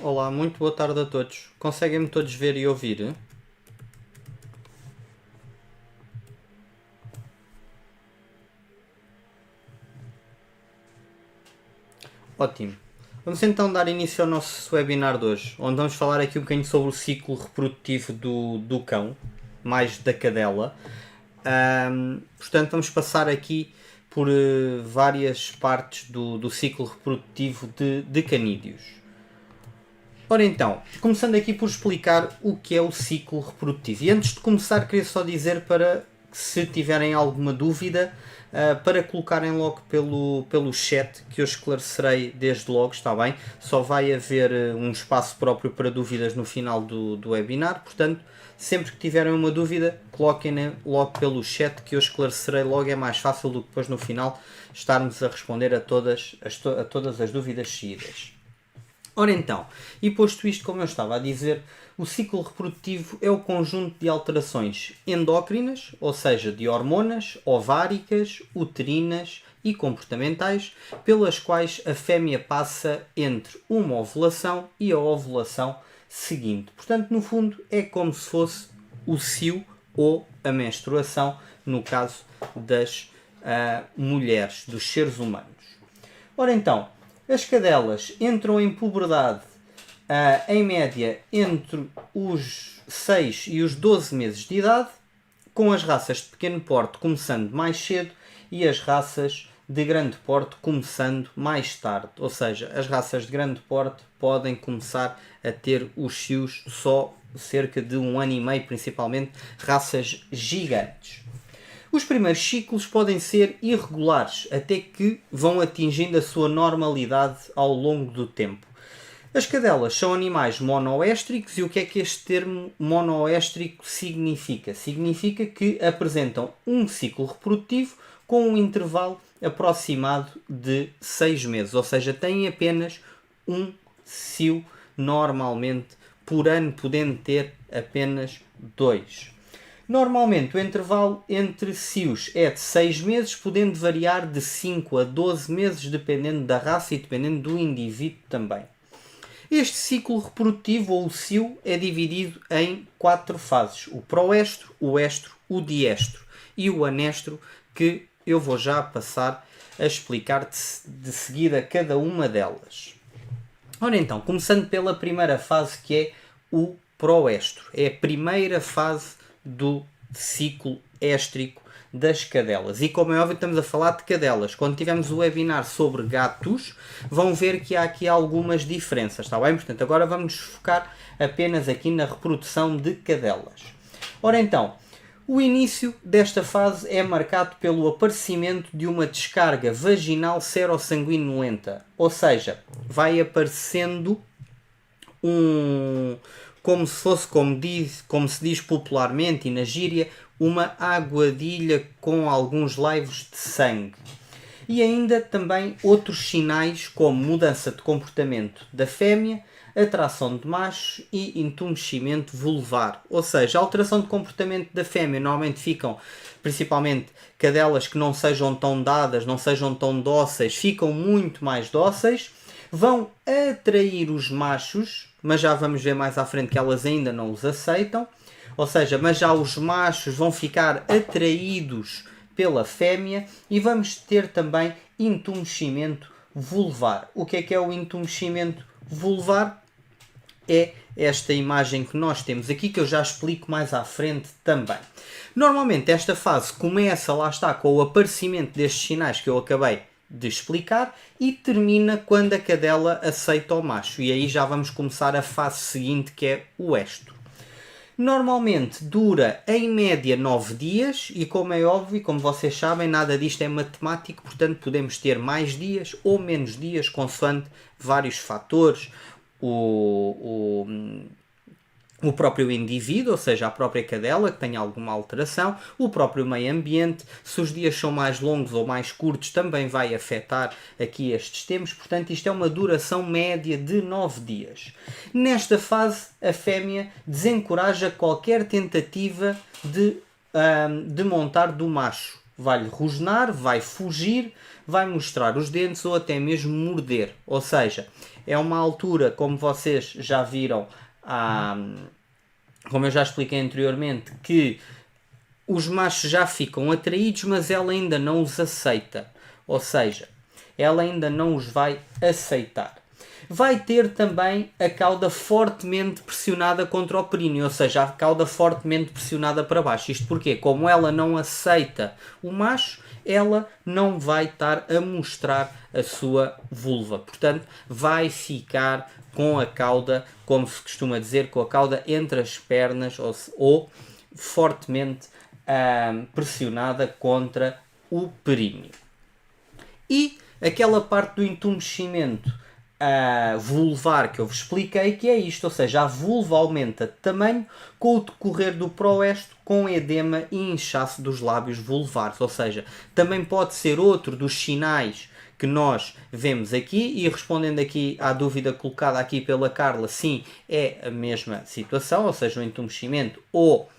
Olá, muito boa tarde a todos. Conseguem-me todos ver e ouvir? Ótimo. Vamos então dar início ao nosso webinar de hoje, onde vamos falar aqui um bocadinho sobre o ciclo reprodutivo do cão, mais da cadela. Portanto, vamos passar aqui por várias partes do ciclo reprodutivo de canídeos. Ora então, começando aqui por explicar o que é o ciclo reprodutivo. E antes de começar, queria só dizer para que, se tiverem alguma dúvida, para colocarem logo pelo chat, que eu esclarecerei desde logo, está bem? Só vai haver um espaço próprio para dúvidas no final do webinar, portanto, sempre que tiverem uma dúvida, coloquem logo pelo chat, que eu esclarecerei logo, é mais fácil do que depois no final estarmos a responder a todas as dúvidas seguidas. Ora então, e posto isto, como eu estava a dizer, o ciclo reprodutivo é o conjunto de alterações endócrinas, ou seja, de hormonas, ováricas, uterinas e comportamentais, pelas quais a fêmea passa entre uma ovulação e a ovulação seguinte. Portanto, no fundo, é como se fosse o cio ou a menstruação, no caso das mulheres, dos seres humanos. Ora então, as cadelas entram em puberdade em média entre os 6 e os 12 meses de idade, com as raças de pequeno porte começando mais cedo e as raças de grande porte começando mais tarde. Ou seja, as raças de grande porte podem começar a ter os cios só cerca de 1 ano e meio, principalmente raças gigantes. Os primeiros ciclos podem ser irregulares, até que vão atingindo a sua normalidade ao longo do tempo. As cadelas são animais monoéstricos, e o que é que este termo monoéstrico significa? Significa que apresentam um ciclo reprodutivo com um intervalo aproximado de 6 meses, ou seja, têm apenas um cio normalmente por ano, podendo ter apenas 2. Normalmente o intervalo entre cios é de 6 meses, podendo variar de 5 a 12 meses, dependendo da raça e dependendo do indivíduo também. Este ciclo reprodutivo, ou o cio, é dividido em 4 fases: o proestro, o estro, o diestro e o anestro, que eu vou já passar a explicar de seguida cada uma delas. Ora então, começando pela primeira fase, que é o proestro. É a primeira fase do ciclo éstrico das cadelas. E como é óbvio, estamos a falar de cadelas. Quando tivermos o webinar sobre gatos, vão ver que há aqui algumas diferenças, está bem? Portanto, agora vamos focar apenas aqui na reprodução de cadelas. Ora então, o início desta fase é marcado pelo aparecimento de uma descarga vaginal serossanguinolenta. Ou seja, vai aparecendo como se fosse, como se diz popularmente e na gíria, uma aguadilha com alguns laivos de sangue. E ainda também outros sinais, como mudança de comportamento da fêmea, atração de machos e entumecimento vulvar. Ou seja, a alteração de comportamento da fêmea normalmente ficam, principalmente cadelas que não sejam tão dadas, não sejam tão dóceis, ficam muito mais dóceis, vão atrair os machos, mas já vamos ver mais à frente que elas ainda não os aceitam. Ou seja, mas já os machos vão ficar atraídos pela fêmea e vamos ter também entumecimento vulvar. O que é o entumecimento vulvar? É esta imagem que nós temos aqui, que eu já explico mais à frente também. Normalmente esta fase começa, lá está, com o aparecimento destes sinais que eu acabei de explicar e termina quando a cadela aceita o macho. E aí já vamos começar a fase seguinte, que é o estro. Normalmente dura em média 9 dias e, como é óbvio, como vocês sabem, nada disto é matemático, portanto podemos ter mais dias ou menos dias, consoante vários fatores, o próprio indivíduo, ou seja, a própria cadela que tenha alguma alteração, o próprio meio ambiente, se os dias são mais longos ou mais curtos também vai afetar aqui estes tempos, portanto isto é uma duração média de 9 dias. Nesta fase a fêmea desencoraja qualquer tentativa de montar do macho, vai-lhe rosnar, vai fugir, vai mostrar os dentes ou até mesmo morder. Ou seja, é uma altura, como vocês já viram, como eu já expliquei anteriormente, que os machos já ficam atraídos, mas ela ainda não os aceita. Ou seja, ela ainda não os vai aceitar. Vai ter também a cauda fortemente pressionada contra o períneo, ou seja, a cauda fortemente pressionada para baixo. Isto porque, como ela não aceita o macho, ela não vai estar a mostrar a sua vulva. Portanto, vai ficar com a cauda, como se costuma dizer, com a cauda entre as pernas ou fortemente pressionada contra o períneo. E aquela parte do entumecimento vulvar que eu vos expliquei, que é isto, ou seja, a vulva aumenta de tamanho com o decorrer do proestro, com edema e inchaço dos lábios vulvares, ou seja, também pode ser outro dos sinais que nós vemos aqui. E respondendo aqui à dúvida colocada aqui pela Carla, sim, é a mesma situação, ou seja, o entumecimento ou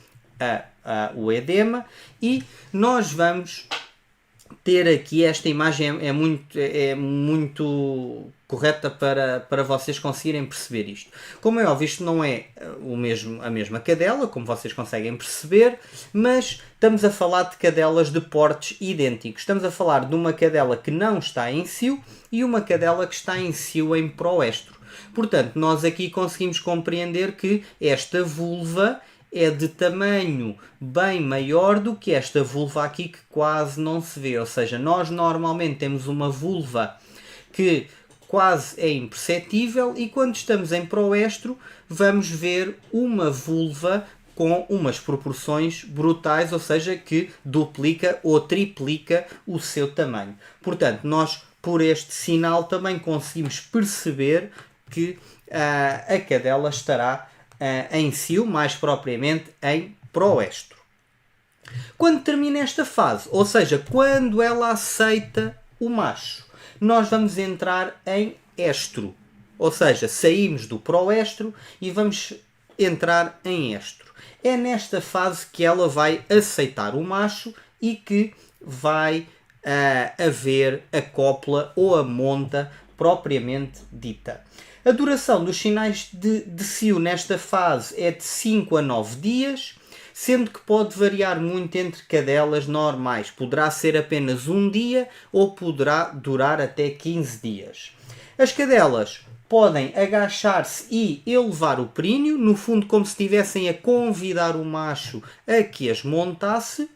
o edema. E nós vamos ter aqui esta imagem, é muito correta para vocês conseguirem perceber isto. Como é óbvio, isto não é a mesma cadela, como vocês conseguem perceber, mas estamos a falar de cadelas de portes idênticos. Estamos a falar de uma cadela que não está em cio e uma cadela que está em cio em proestro. Portanto, nós aqui conseguimos compreender que esta vulva é de tamanho bem maior do que esta vulva aqui, que quase não se vê. Ou seja, nós normalmente temos uma vulva que quase é imperceptível, e quando estamos em proestro vamos ver uma vulva com umas proporções brutais, ou seja, que duplica ou triplica o seu tamanho. Portanto, nós por este sinal também conseguimos perceber que a cadela estará em cio, mais propriamente em proestro. Quando termina esta fase, ou seja, quando ela aceita o macho, nós vamos entrar em estro. Ou seja, saímos do proestro e vamos entrar em estro. É nesta fase que ela vai aceitar o macho e que vai haver a cópula ou a monta propriamente dita. A duração dos sinais de cio nesta fase é de 5 a 9 dias, sendo que pode variar muito entre cadelas normais. Poderá ser apenas um dia ou poderá durar até 15 dias. As cadelas podem agachar-se e elevar o períneo, no fundo como se estivessem a convidar o macho a que as montasse.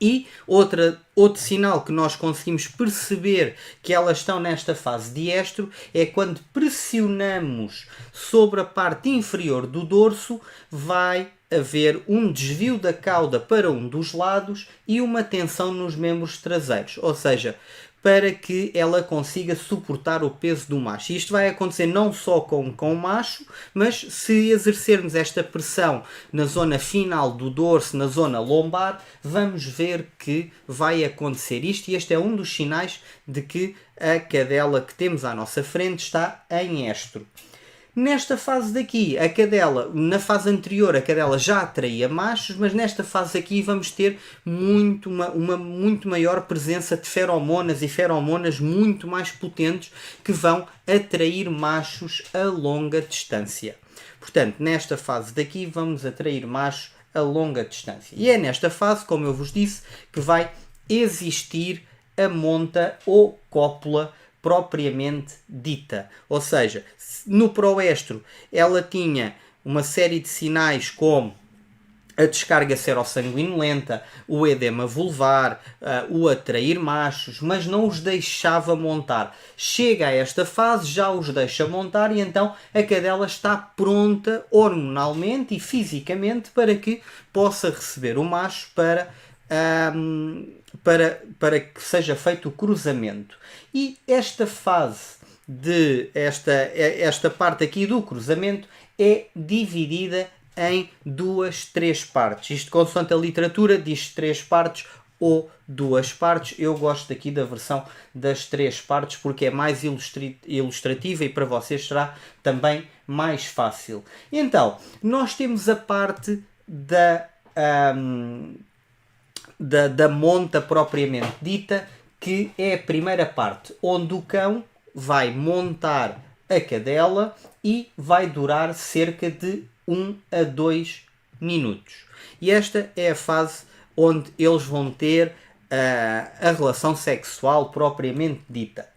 E outro sinal que nós conseguimos perceber que elas estão nesta fase de estro é quando pressionamos sobre a parte inferior do dorso, vai haver um desvio da cauda para um dos lados e uma tensão nos membros traseiros, ou seja, para que ela consiga suportar o peso do macho. E isto vai acontecer não só com o macho, mas se exercermos esta pressão na zona final do dorso, na zona lombar, vamos ver que vai acontecer isto, e este é um dos sinais de que a cadela que temos à nossa frente está em estro. Nesta fase daqui, a cadela, na fase anterior, a cadela já atraía machos, mas nesta fase aqui vamos ter uma muito maior presença de feromonas e feromonas muito mais potentes que vão atrair machos a longa distância. Portanto, nesta fase daqui vamos atrair machos a longa distância. E é nesta fase, como eu vos disse, que vai existir a monta ou cópula propriamente dita. Ou seja, no proestro ela tinha uma série de sinais como a descarga serossanguinolenta, o edema vulvar, o atrair machos, mas não os deixava montar. Chega a esta fase, já os deixa montar, e então a cadela está pronta hormonalmente e fisicamente para que possa receber o macho para que seja feito o cruzamento. E esta fase esta parte aqui do cruzamento é dividida em 3 partes. Isto, consoante a literatura, diz 3 partes ou 2 partes. Eu gosto aqui da versão das 3 partes porque é mais ilustrativa e para vocês será também mais fácil. Então, nós temos a parte da monta propriamente dita, que é a primeira parte, onde o cão vai montar a cadela e vai durar cerca de 1 a 2 minutos. E esta é a fase onde eles vão ter a relação sexual propriamente dita.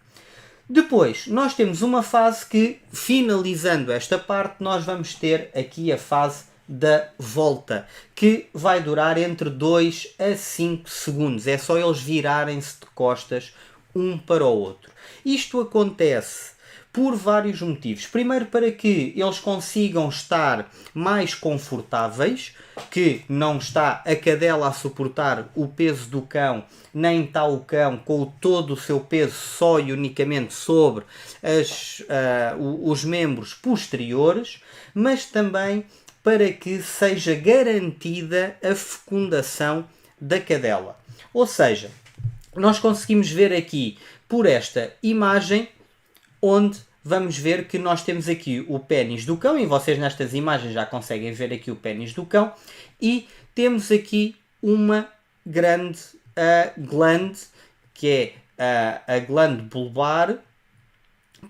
Depois, nós temos uma fase que, finalizando esta parte, nós vamos ter aqui a fase da volta, que vai durar entre 2 a 5 segundos. É só eles virarem-se de costas um para o outro. Isto acontece por vários motivos. Primeiro, para que eles consigam estar mais confortáveis, que não está a cadela a suportar o peso do cão, nem está o cão com todo o seu peso só e unicamente sobre os membros posteriores, mas também para que seja garantida a fecundação da cadela. Ou seja, nós conseguimos ver aqui por esta imagem, onde vamos ver que nós temos aqui o pénis do cão, e vocês nestas imagens já conseguem ver aqui o pénis do cão, e temos aqui uma grande glande, que é a glande bulbar,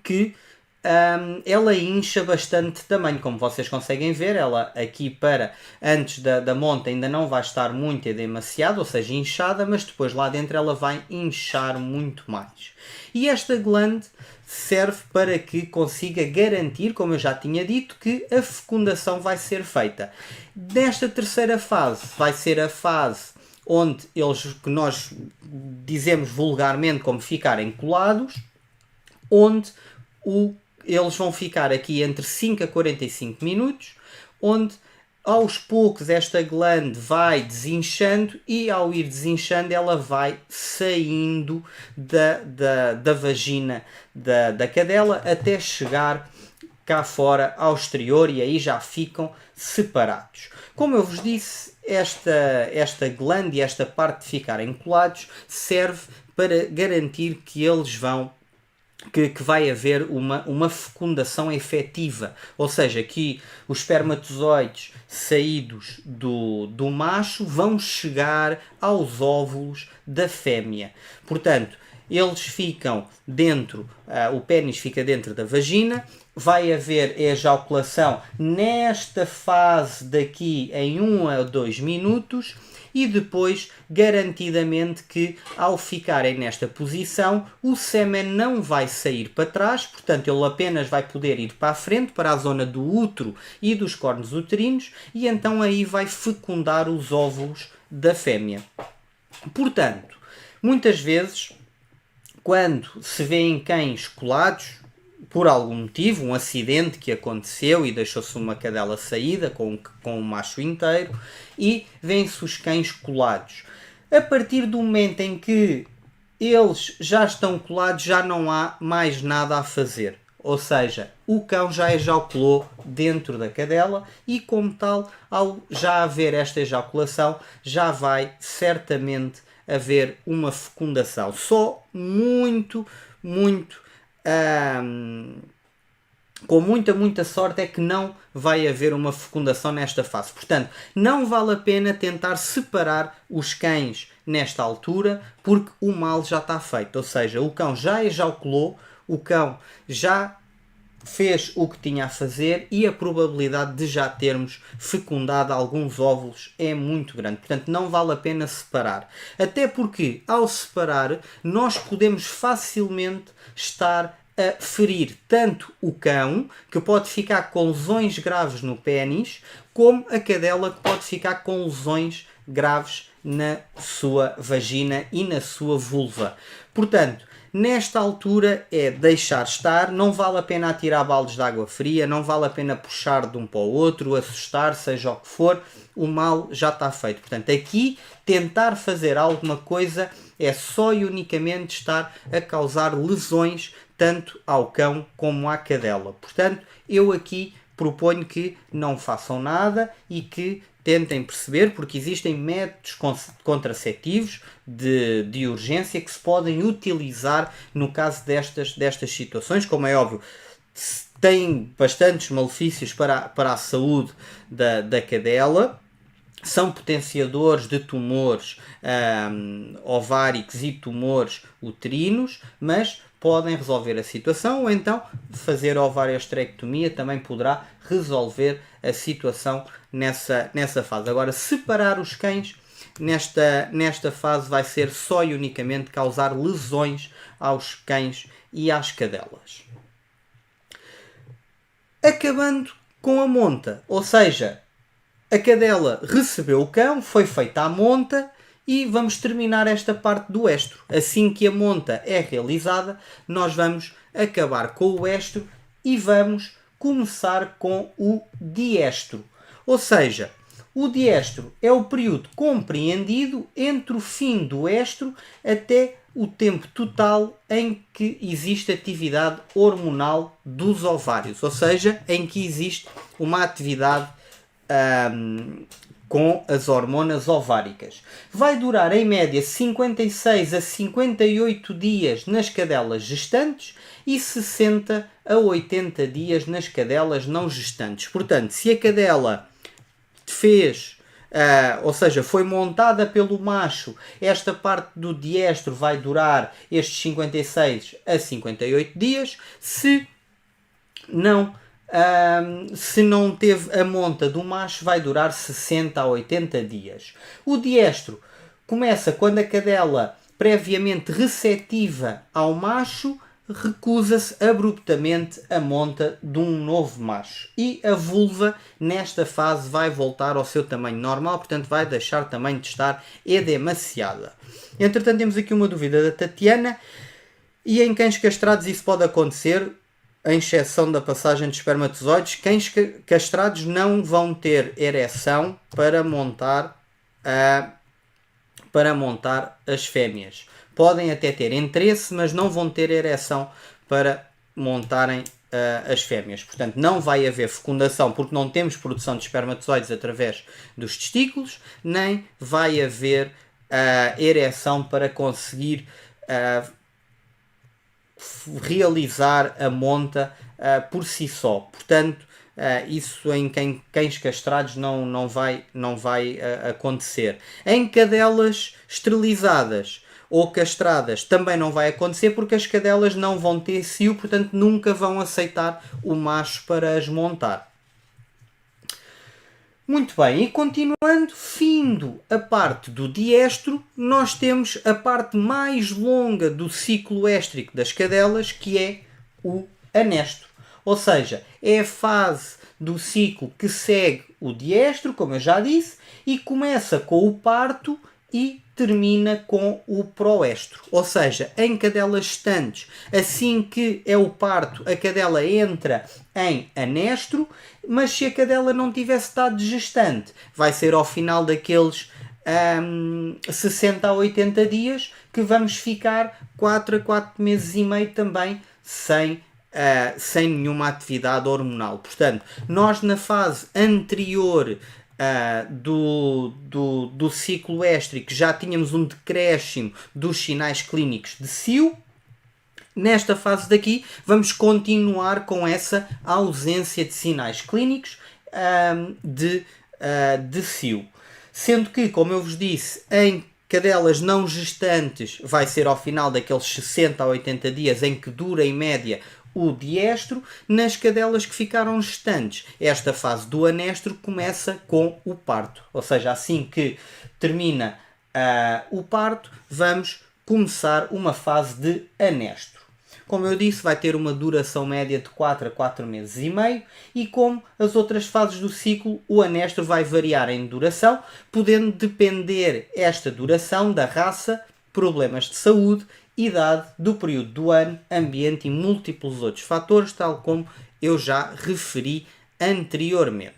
que ela incha bastante tamanho, como vocês conseguem ver. Ela aqui antes da monta ainda não vai estar muito edemaciada, ou seja, inchada, mas depois lá dentro ela vai inchar muito mais. E esta glande serve para que consiga garantir, como eu já tinha dito, que a fecundação vai ser feita. Nesta terceira fase, vai ser a fase onde que nós dizemos vulgarmente como ficarem colados, onde eles vão ficar aqui entre 5 a 45 minutos, onde aos poucos esta glande vai desinchando, e ao ir desinchando ela vai saindo da vagina da cadela até chegar cá fora ao exterior, e aí já ficam separados. Como eu vos disse, esta glande e esta parte de ficarem colados serve para garantir que eles que vai haver uma fecundação efetiva, ou seja, que os espermatozoides saídos do macho vão chegar aos óvulos da fêmea. Portanto, eles ficam dentro, o pénis fica dentro da vagina, vai haver ejaculação nesta fase daqui em 1 a 2 minutos, e depois, garantidamente, que ao ficarem nesta posição, o sêmen não vai sair para trás, portanto ele apenas vai poder ir para a frente, para a zona do útero e dos cornos uterinos, e então aí vai fecundar os óvulos da fêmea. Portanto, muitas vezes, quando se vêem cães colados, por algum motivo, um acidente que aconteceu e deixou-se uma cadela saída com o macho inteiro, e vêm-se os cães colados. A partir do momento em que eles já estão colados, já não há mais nada a fazer. Ou seja, o cão já ejaculou dentro da cadela, e como tal, ao já haver esta ejaculação, já vai certamente haver uma fecundação. Só com muita sorte é que não vai haver uma fecundação nesta fase. Portanto, não vale a pena tentar separar os cães nesta altura, porque o mal já está feito. Ou seja, o cão já ejaculou, o cão já fez o que tinha a fazer, e a probabilidade de já termos fecundado alguns óvulos é muito grande. Portanto, não vale a pena separar. Até porque, ao separar, nós podemos facilmente estar a ferir tanto o cão, que pode ficar com lesões graves no pénis, como a cadela, que pode ficar com lesões graves na sua vagina e na sua vulva. Portanto, nesta altura é deixar estar, não vale a pena atirar baldes de água fria, não vale a pena puxar de um para o outro, assustar, seja o que for, o mal já está feito. Portanto, aqui tentar fazer alguma coisa é só e unicamente estar a causar lesões tanto ao cão como à cadela. Portanto, eu aqui proponho que não façam nada e que tentem perceber, porque existem métodos contraceptivos de urgência que se podem utilizar no caso destas situações. Como é óbvio, tem bastantes malefícios para a saúde da cadela, são potenciadores de tumores ováricos e tumores uterinos, mas podem resolver a situação, ou então fazer ovariosterectomia também poderá resolver a situação nessa fase. Agora, separar os cães nesta fase vai ser só e unicamente causar lesões aos cães e às cadelas. Acabando com a monta, ou seja, a cadela recebeu o cão, foi feita a monta e vamos terminar esta parte do estro. Assim que a monta é realizada, nós vamos acabar com o estro e vamos começar com o diestro. Ou seja, o diestro é o período compreendido entre o fim do estro até o tempo total em que existe atividade hormonal dos ovários, ou seja, em que existe uma atividade com as hormonas ováricas. Vai durar em média 56 a 58 dias nas cadelas gestantes e 60 a 80 dias nas cadelas não gestantes. Portanto, se a cadela fez, ou seja, foi montada pelo macho, esta parte do diestro vai durar estes 56 a 58 dias. Se não teve a monta do macho, vai durar 60 a 80 dias. O diestro começa quando a cadela, previamente receptiva ao macho, recusa-se abruptamente a monta de um novo macho. E a vulva, nesta fase, vai voltar ao seu tamanho normal, portanto vai deixar também de estar edemaciada. Entretanto, temos aqui uma dúvida da Tatiana. E em cães castrados isso pode acontecer, em exceção da passagem de espermatozoides. Cães castrados não vão ter ereção para montar as fêmeas. Podem até ter interesse, mas não vão ter ereção para montarem as fêmeas. Portanto, não vai haver fecundação porque não temos produção de espermatozoides através dos testículos, nem vai haver ereção para conseguir realizar a monta por si só. Portanto, isso em cães castrados não vai acontecer. Em cadelas esterilizadas ou castradas também não vai acontecer porque as cadelas não vão ter cio, portanto nunca vão aceitar o macho para as montar. Muito bem, e continuando, findo a parte do diestro, nós temos a parte mais longa do ciclo éstrico das cadelas, que é o anestro. Ou seja, é a fase do ciclo que segue o diestro, como eu já disse, e começa com o parto e termina com o proestro. Ou seja, em cadelas gestantes, assim que é o parto, a cadela entra em anestro, mas se a cadela não tivesse estado gestante, vai ser ao final daqueles 60 a 80 dias que vamos ficar 4 a 4 meses e meio também sem nenhuma atividade hormonal. Portanto, nós na fase anterior do ciclo éstrico já tínhamos um decréscimo dos sinais clínicos de cio. Nesta fase daqui vamos continuar com essa ausência de sinais clínicos de cio. Sendo que, como eu vos disse, em cadelas não gestantes vai ser ao final daqueles 60 a 80 dias em que dura em média o diestro. Nas cadelas que ficaram gestantes, esta fase do anestro começa com o parto. Ou seja, assim que termina o parto, vamos começar uma fase de anestro. Como eu disse, vai ter uma duração média de 4 a 4 meses e meio e como as outras fases do ciclo, o anestro vai variar em duração, podendo depender esta duração da raça, problemas de saúde, idade, do período do ano, ambiente e múltiplos outros fatores, tal como eu já referi anteriormente.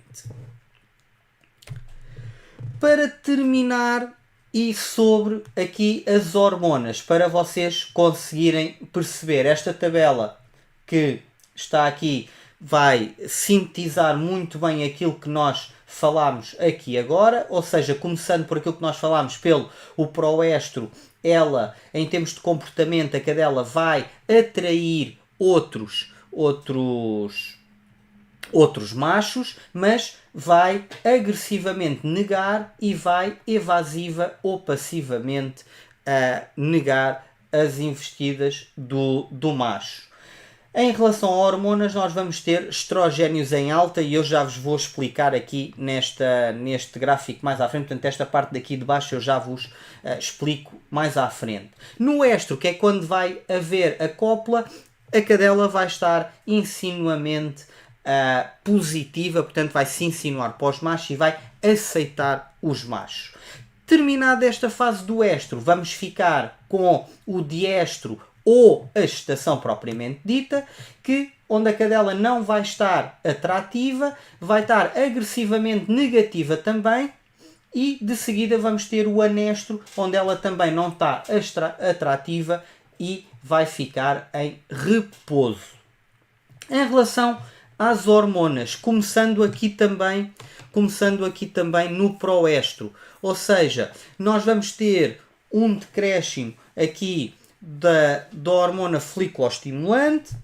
Para terminar, e sobre aqui as hormonas, para vocês conseguirem perceber, esta tabela que está aqui vai sintetizar muito bem aquilo que nós falámos aqui agora, ou seja, começando por aquilo que nós falámos pelo o proestro, ela, em termos de comportamento, a cadela vai atrair outros outros machos, mas vai agressivamente negar e vai evasiva ou passivamente negar as investidas do macho. Em relação a hormonas, nós vamos ter estrogénios em alta e eu já vos vou explicar aqui neste gráfico mais à frente. Portanto, esta parte daqui de baixo eu já vos explico mais à frente. No estro, que é quando vai haver a cópula, a cadela vai estar insinuamente positiva, portanto vai se insinuar para os machos e vai aceitar os machos. Terminada esta fase do estro, vamos ficar com o diestro ou a gestação propriamente dita, onde a cadela não vai estar atrativa, vai estar agressivamente negativa também, e de seguida vamos ter o anestro, onde ela também não está atrativa e vai ficar em repouso. Em relação às hormonas, começando aqui também no proestro, ou seja, nós vamos ter um decréscimo aqui da hormona foliculoestimulante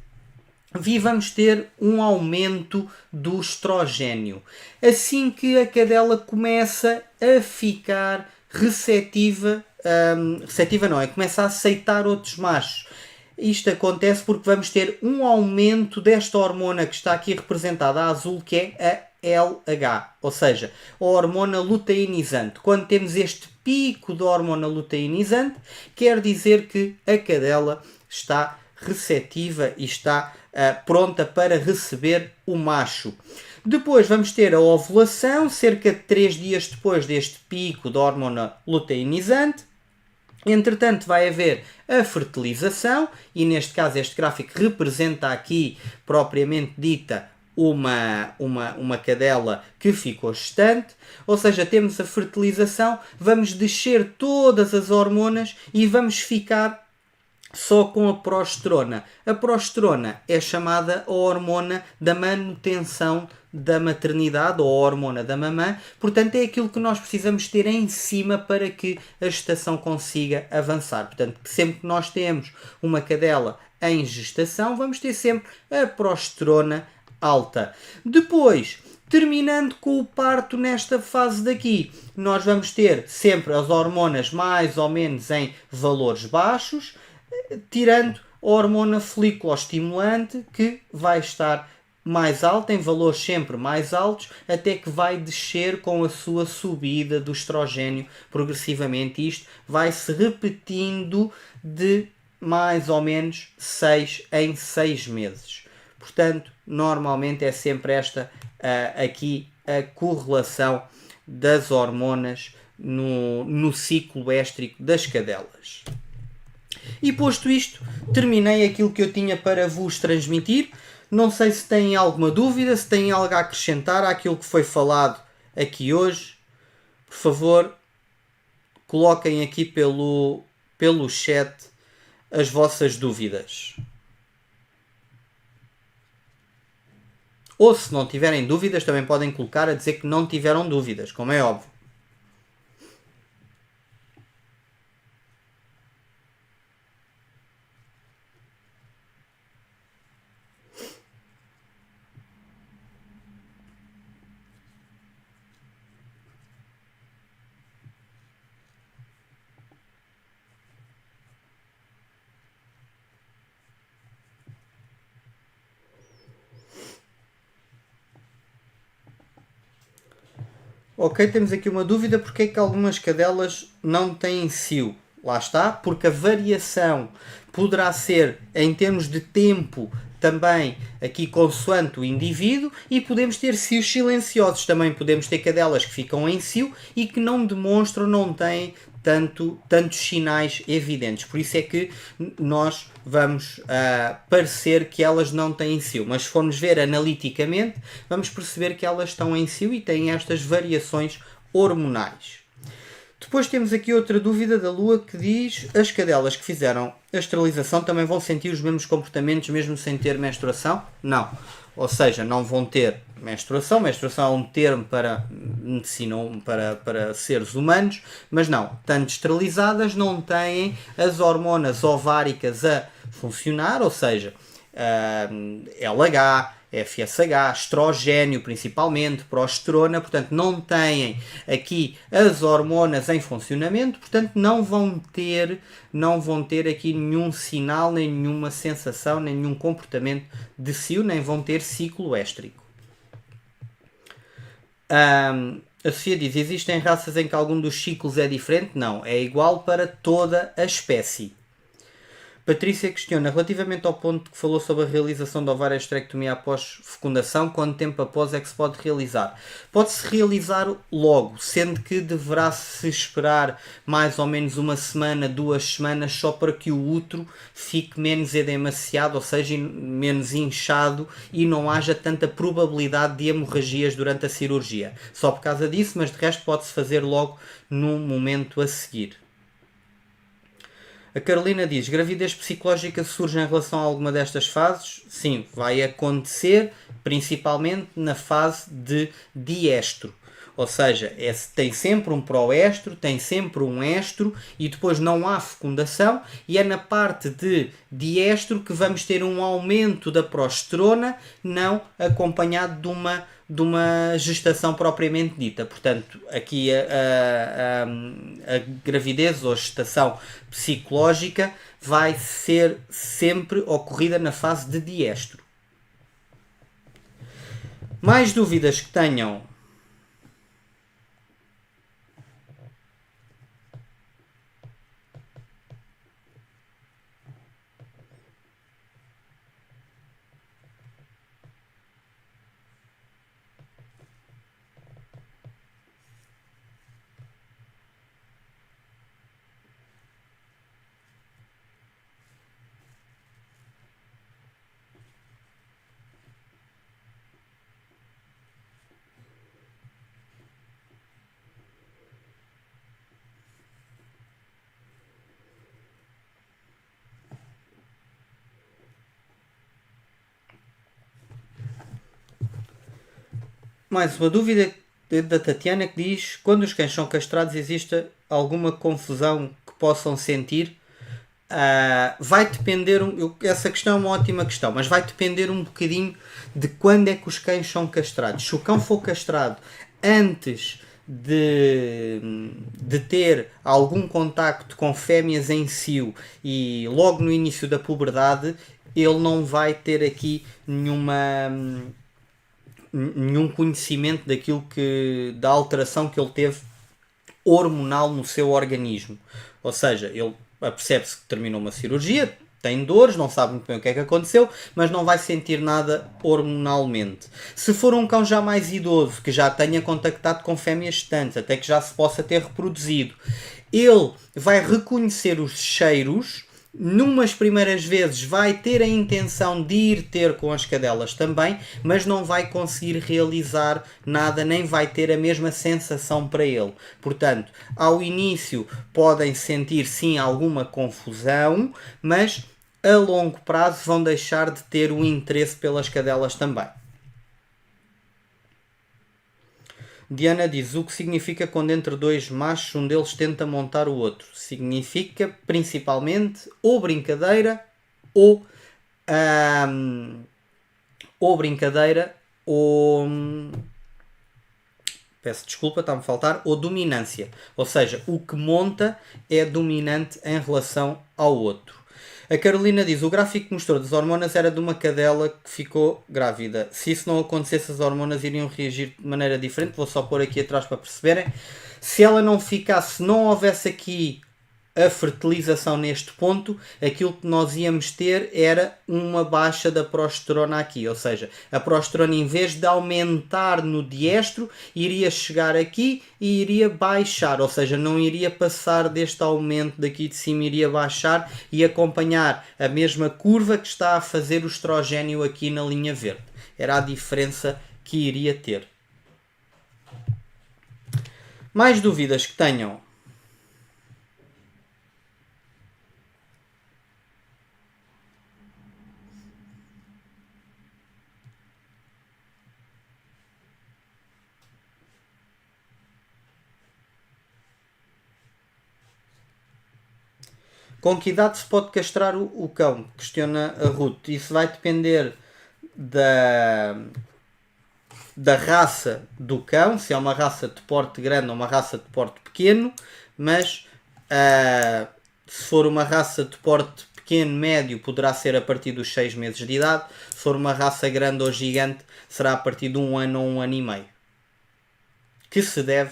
e vamos ter um aumento do estrogénio. Assim que a cadela começa a ficar receptiva não é? Começa a aceitar outros machos. Isto acontece porque vamos ter um aumento desta hormona que está aqui representada a azul, que é a LH, ou seja, a hormona luteinizante. Quando temos este pico da hormona luteinizante, quer dizer que a cadela está receptiva e está pronta para receber o macho. Depois vamos ter a ovulação, cerca de 3 dias depois deste pico da hormona luteinizante. Entretanto, vai haver a fertilização, e neste caso este gráfico representa aqui, propriamente dita, uma cadela que ficou gestante, ou seja, temos a fertilização, vamos descer todas as hormonas e vamos ficar só com a progesterona. A progesterona é chamada a hormona da manutenção da maternidade, ou a hormona da mamã, portanto é aquilo que nós precisamos ter em cima para que a gestação consiga avançar. Portanto, sempre que nós temos uma cadela em gestação, vamos ter sempre a progesterona alta. Depois, terminando com o parto nesta fase daqui, nós vamos ter sempre as hormonas mais ou menos em valores baixos, tirando a hormona foliculoestimulante, que vai estar mais alta, em valores sempre mais altos, até que vai descer com a sua subida do estrogénio progressivamente. Isto vai se repetindo de mais ou menos 6 em 6 meses. Portanto, normalmente é sempre esta aqui a correlação das hormonas no ciclo éstrico das cadelas. E posto isto, terminei aquilo que eu tinha para vos transmitir. Não sei se têm alguma dúvida, se têm algo a acrescentar àquilo que foi falado aqui hoje. Por favor, coloquem aqui pelo chat as vossas dúvidas. Ou se não tiverem dúvidas, também podem colocar a dizer que não tiveram dúvidas, como é óbvio. Ok, temos aqui uma dúvida, porque é que algumas cadelas não têm cio? Lá está, porque a variação poderá ser em termos de tempo também aqui consoante o indivíduo, e podemos ter cios silenciosos. Também podemos ter cadelas que ficam em cio e que não demonstram, não têm tantos sinais evidentes. Por isso é que nós vamos parecer que elas não têm cio. Mas se formos ver analiticamente, vamos perceber que elas estão em cio e têm estas variações hormonais. Depois temos aqui outra dúvida da Lua, que diz: as cadelas que fizeram a esterilização também vão sentir os mesmos comportamentos mesmo sem ter menstruação? Não. Ou seja, não vão ter menstruação. Menstruação é um termo para medicina, para seres humanos, mas não. Tanto esterilizadas, não têm as hormonas ováricas a funcionar, ou seja, LH, FSH, estrogênio principalmente, progesterona, portanto não têm aqui as hormonas em funcionamento, portanto não vão ter aqui nenhum sinal, nem nenhuma sensação, nem nenhum comportamento de cio, nem vão ter ciclo éstrico. A Sofia diz, existem raças em que algum dos ciclos é diferente? Não, é igual para toda a espécie. Patrícia questiona, relativamente ao ponto que falou sobre a realização da ovarioesterectomia após fecundação, quanto tempo após é que se pode realizar? Pode-se realizar logo, sendo que deverá-se esperar mais ou menos uma semana, 2 semanas, só para que o útero fique menos edemaciado, ou seja, menos inchado e não haja tanta probabilidade de hemorragias durante a cirurgia. Só por causa disso, mas de resto pode-se fazer logo no momento a seguir. A Carolina diz, gravidez psicológica surge em relação a alguma destas fases? Sim, vai acontecer principalmente na fase de diestro. Ou seja, tem sempre um proestro, tem sempre um estro e depois não há fecundação e é na parte de diestro que vamos ter um aumento da progesterona, não acompanhado de uma gestação propriamente dita. Portanto, aqui a gravidez ou gestação psicológica vai ser sempre ocorrida na fase de diestro. Mais dúvidas que tenham? Mais uma dúvida da Tatiana que diz, quando os cães são castrados existe alguma confusão que possam sentir? Vai depender, essa questão é uma ótima questão, mas vai depender um bocadinho de quando é que os cães são castrados. Se o cão for castrado antes de ter algum contacto com fêmeas em cio e logo no início da puberdade, ele não vai ter aqui nenhum conhecimento da alteração que ele teve hormonal no seu organismo. Ou seja, ele percebe-se que terminou uma cirurgia, tem dores, não sabe muito bem o que é que aconteceu, mas não vai sentir nada hormonalmente. Se for um cão já mais idoso, que já tenha contactado com fêmeas gestantes, até que já se possa ter reproduzido, ele vai reconhecer os cheiros. Numas primeiras vezes vai ter a intenção de ir ter com as cadelas também, mas não vai conseguir realizar nada, nem vai ter a mesma sensação para ele. Portanto, ao início podem sentir sim alguma confusão, mas a longo prazo vão deixar de ter o interesse pelas cadelas também. Diana diz, o que significa quando entre dois machos um deles tenta montar o outro? Significa principalmente ou brincadeira ou peço desculpa, está-me a faltar, ou dominância. Ou seja, o que monta é dominante em relação ao outro. A Carolina diz, o gráfico que mostrou das hormonas era de uma cadela que ficou grávida. Se isso não acontecesse, as hormonas iriam reagir de maneira diferente. Vou só pôr aqui atrás para perceberem. Se ela não ficasse, se não houvesse aqui a fertilização neste ponto, aquilo que nós íamos ter era uma baixa da progesterona aqui, ou seja, a progesterona em vez de aumentar no diestro, iria chegar aqui e iria baixar, ou seja, não iria passar deste aumento daqui de cima, iria baixar e acompanhar a mesma curva que está a fazer o estrogênio aqui na linha verde. Era a diferença que iria ter. Mais dúvidas que tenham? Com que idade se pode castrar o cão? Questiona a Ruth. Isso vai depender da raça do cão, se é uma raça de porte grande ou uma raça de porte pequeno, mas se for uma raça de porte pequeno, médio, poderá ser a partir dos 6 meses de idade. Se for uma raça grande ou gigante, será a partir de 1 ano ou 1 ano e meio. Que se deve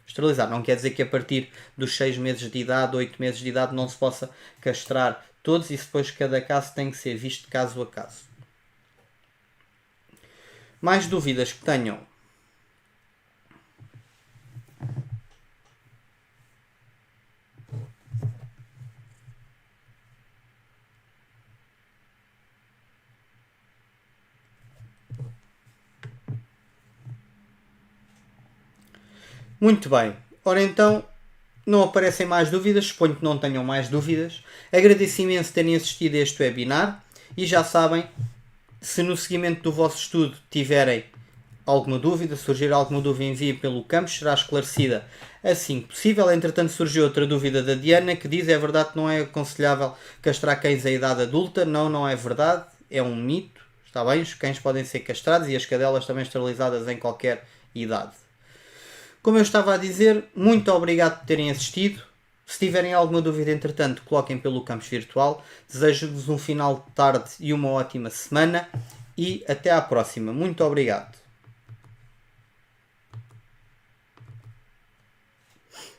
esterilizar. Não quer dizer que a partir dos 6 meses de idade, 8 meses de idade, não se possa castrar todos. Isso depois cada caso tem que ser visto caso a caso. Mais dúvidas que tenham? Muito bem. Ora então, não aparecem mais dúvidas, suponho que não tenham mais dúvidas. Agradeço imenso terem assistido a este webinar e já sabem, se no seguimento do vosso estudo tiverem alguma dúvida, surgir alguma dúvida, enviem pelo campus, será esclarecida assim que possível. Entretanto, surgiu outra dúvida da Diana que diz: é verdade que não é aconselhável castrar cães à idade adulta? Não, não é verdade, é um mito. Está bem, os cães podem ser castrados e as cadelas também esterilizadas em qualquer idade. Como eu estava a dizer, muito obrigado por terem assistido. Se tiverem alguma dúvida, entretanto, coloquem pelo campus virtual. Desejo-vos um final de tarde e uma ótima semana. E até à próxima. Muito obrigado.